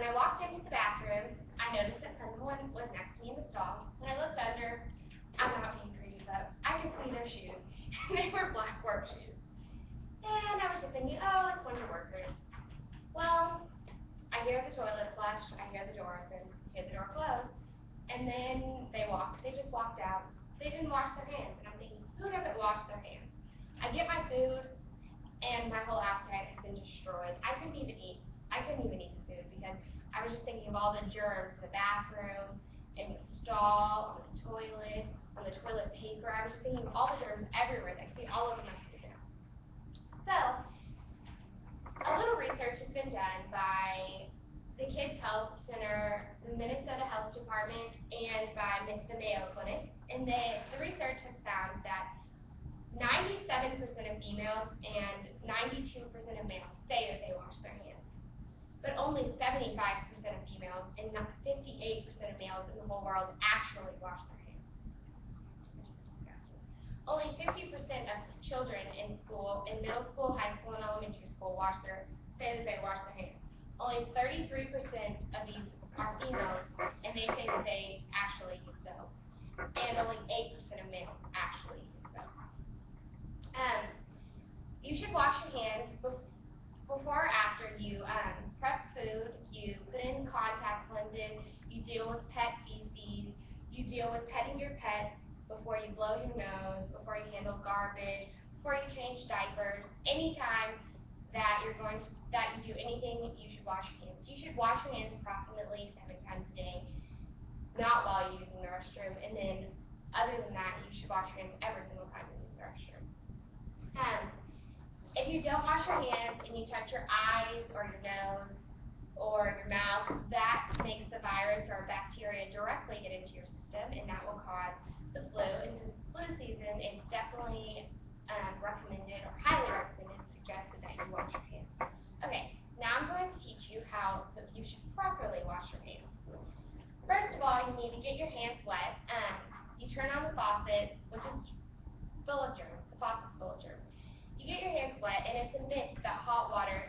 When I walked into the bathroom, I noticed that someone was next to me in the stall. When I looked under, I'm not being creepy, but I could see their shoes. And they were black work shoes. And I was just thinking, oh, it's one of the workers. Well, I hear the toilet flush, I hear the door open, hear the door close, and then they just walked out. They didn't wash their hands, and I'm thinking, who doesn't wash their hands? I get my food, and my whole appetite has been destroyed. I couldn't even eat the food because I was just thinking of all the germs in the bathroom, in the stall, on the toilet paper. I was just thinking of all the germs everywhere that could be all over my food now. So, a little research has been done by the Kids Health Center, the Minnesota Health Department, and by the Mayo Clinic. And the research has found that 97% of females and 92% of males say that they wash their hands. But only 75% of females and 58% of males in the whole world actually wash their hands. Which is disgusting. Only 50% of children in school, in middle school, high school, and elementary school, say that they wash their hands. Only 33% of these are females, and they say that they actually use soap. And only 8% of males actually use soap. You should wash your hands before or after you prep food, you put in contact lenses, you deal with pet feces, you deal with petting your pet before you blow your nose, before you handle garbage, before you change diapers. Anytime that you do anything, you should wash your hands. You should wash your hands approximately 7 times a day, not while you're using the restroom. And then, other than that, you should wash your hands every single time you use the restroom. If you don't wash your hands and you touch your eyes or your nose or your mouth, that makes the virus or bacteria directly get into your system, and that will cause the flu. And since it's flu season, it's definitely recommended or highly recommended, suggested that you wash your hands. Okay, now I'm going to teach you how you should properly wash your hands. First of all, you need to get your hands wet. You turn on the faucet, which is full of germs. The faucet's full of germs. You get your hands wet, and it's a myth that hot water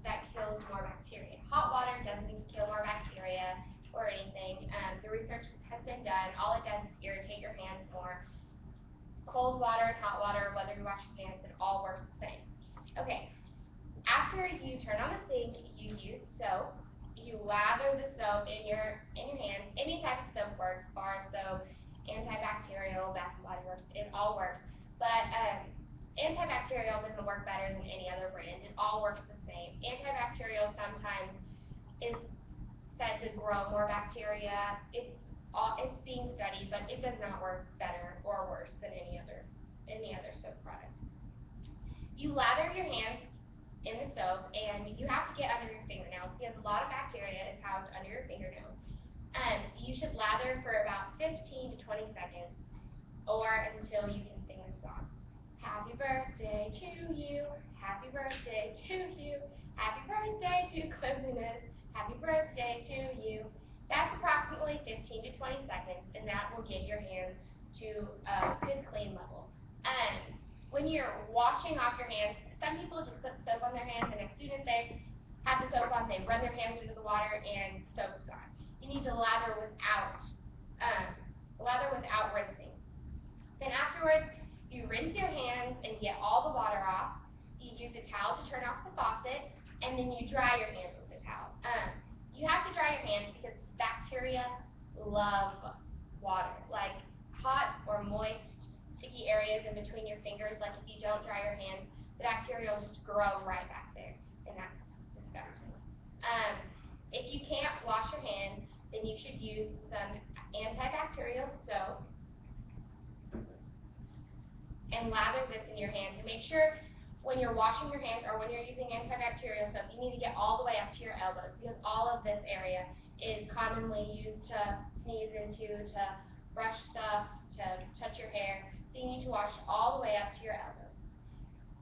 that kills more bacteria. Hot water doesn't kill more bacteria or anything. The research has been done. All it does is irritate your hands more. Cold water and hot water, whether you wash your hands, it all works the same. Okay, after you turn on the sink, you use soap. You lather the soap in your hands. Any type of soap works, bar soap, antibacterial, Bath and Body Works, it all works. But antibacterial doesn't work better than any other brand. It all works the same. Antibacterial sometimes is said to grow more bacteria. It's being studied, but it does not work better or worse than any other soap product. You lather your hands in the soap, and you have to get under your fingernails because a lot of bacteria is housed under your fingernails. You should lather for about 15 to 20 seconds or until you can sing the song. Happy birthday to you, happy birthday to you, happy birthday to cleanliness, happy birthday to you. That's approximately 15 to 20 seconds, and that will get your hands to a good clean level. When you're washing off your hands, some people just put soap on their hands, and as soon as they have the soap on, they run their hands into the water, and soap's gone. You need to lather without rinsing. Then afterwards, you rinse your hands and get all the water off. You use a towel to turn off the faucet, and then you dry your hands with a towel. You have to dry your hands because bacteria love water. Like hot or moist, sticky areas in between your fingers, like if you don't dry your hands, the bacteria will just grow right back there, and that's disgusting. If you can't wash your hands, then you should use some antibacterial soap and lather this in your hands. And make sure when you're washing your hands or when you're using antibacterial soap, you need to get all the way up to your elbows because all of this area is commonly used to sneeze into, to brush stuff, to touch your hair. So you need to wash all the way up to your elbows.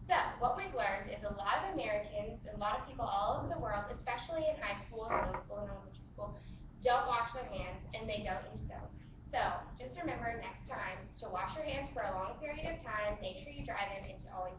So what we've learned is a lot of Americans, a lot of people all over the world, especially in high school, middle school, and elementary school, don't wash their hands and they don't use soap. So just remember next time to wash your hands for a long period of time. Make sure you dry them and to always